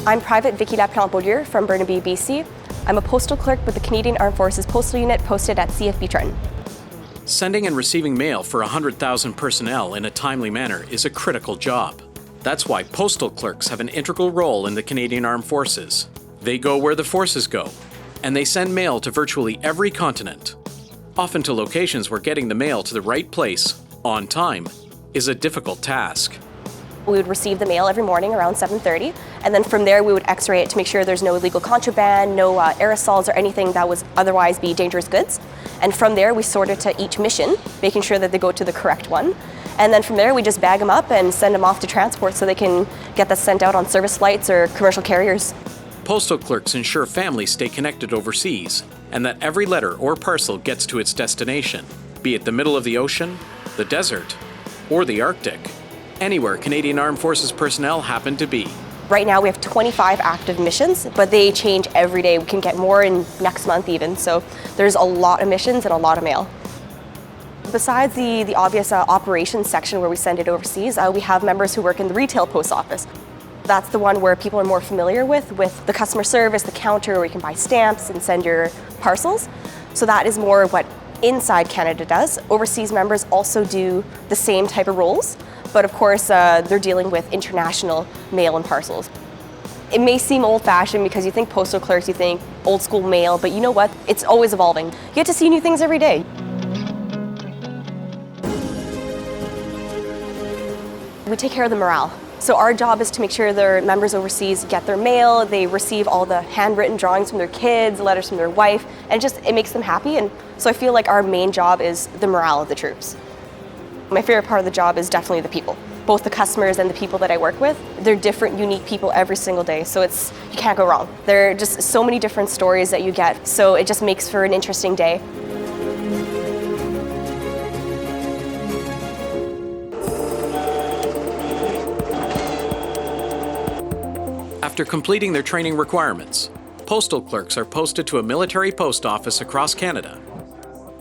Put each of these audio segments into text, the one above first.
I'm Private Vicky Laplante-Beaulieu from Burnaby, BC. I'm a postal clerk with the Canadian Armed Forces Postal Unit posted at CFB Trenton. Sending and receiving mail for 100,000 personnel in a timely manner is a critical job. That's why postal clerks have an integral role in the Canadian Armed Forces. They go where the forces go, and they send mail to virtually every continent, often to locations where getting the mail to the right place, on time, is a difficult task. We would receive the mail every morning around 7:30, and then from there we would x-ray it to make sure there's no illegal contraband, no aerosols or anything that would otherwise be dangerous goods. And from there we sort it to each mission, making sure that they go to the correct one. And then from there we just bag them up and send them off to transport so they can get that sent out on service flights or commercial carriers. Postal clerks ensure families stay connected overseas and that every letter or parcel gets to its destination, be it the middle of the ocean, the desert, or the Arctic. Anywhere Canadian Armed Forces personnel happen to be. Right now we have 25 active missions, but they change every day. We can get more in next month even, so there's a lot of missions and a lot of mail. Besides the obvious operations section where we send it overseas, we have members who work in the retail post office. That's the one where people are more familiar with the customer service, the counter where you can buy stamps and send your parcels. So that is more what inside Canada does. Overseas members also do the same type of roles, but of course they're dealing with international mail and parcels. It may seem old-fashioned because you think postal clerks, you think old school mail, but you know what? It's always evolving. You get to see new things every day. We take care of the morale. So our job is to make sure their members overseas get their mail, they receive all the handwritten drawings from their kids, letters from their wife, and it makes them happy. And so I feel like our main job is the morale of the troops. My favorite part of the job is definitely the people. Both the customers and the people that I work with, they're different, unique people every single day. So you can't go wrong. There are just so many different stories that you get. So it just makes for an interesting day. After completing their training requirements, postal clerks are posted to a military post office across Canada,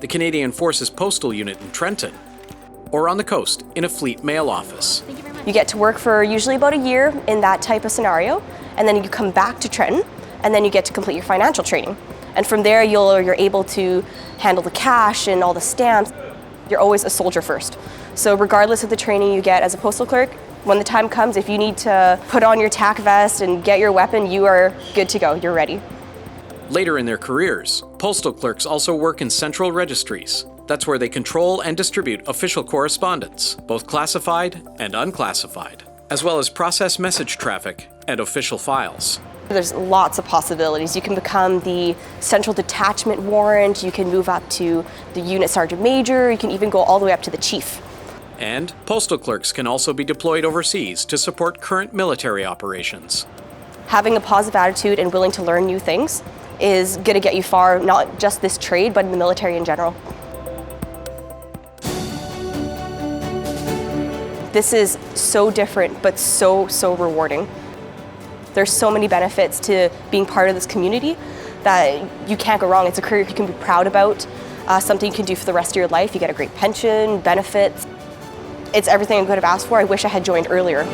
the Canadian Forces Postal Unit in Trenton, or on the coast in a fleet mail office. You get to work for usually about a year in that type of scenario, and then you come back to Trenton, and then you get to complete your financial training. And from there, you're able to handle the cash and all the stamps. You're always a soldier first. So regardless of the training you get as a postal clerk, when the time comes, if you need to put on your tack vest and get your weapon, you are good to go, you're ready. Later in their careers, postal clerks also work in central registries. That's where they control and distribute official correspondence, both classified and unclassified, as well as process message traffic and official files. There's lots of possibilities. You can become the central detachment warrant, you can move up to the unit sergeant major, you can even go all the way up to the chief. And postal clerks can also be deployed overseas to support current military operations. Having a positive attitude and willing to learn new things is going to get you far, not just this trade, but in the military in general. This is so different, but so rewarding. There's so many benefits to being part of this community that you can't go wrong. It's a career you can be proud about, something you can do for the rest of your life. You get a great pension, benefits. It's everything I could have asked for. I wish I had joined earlier.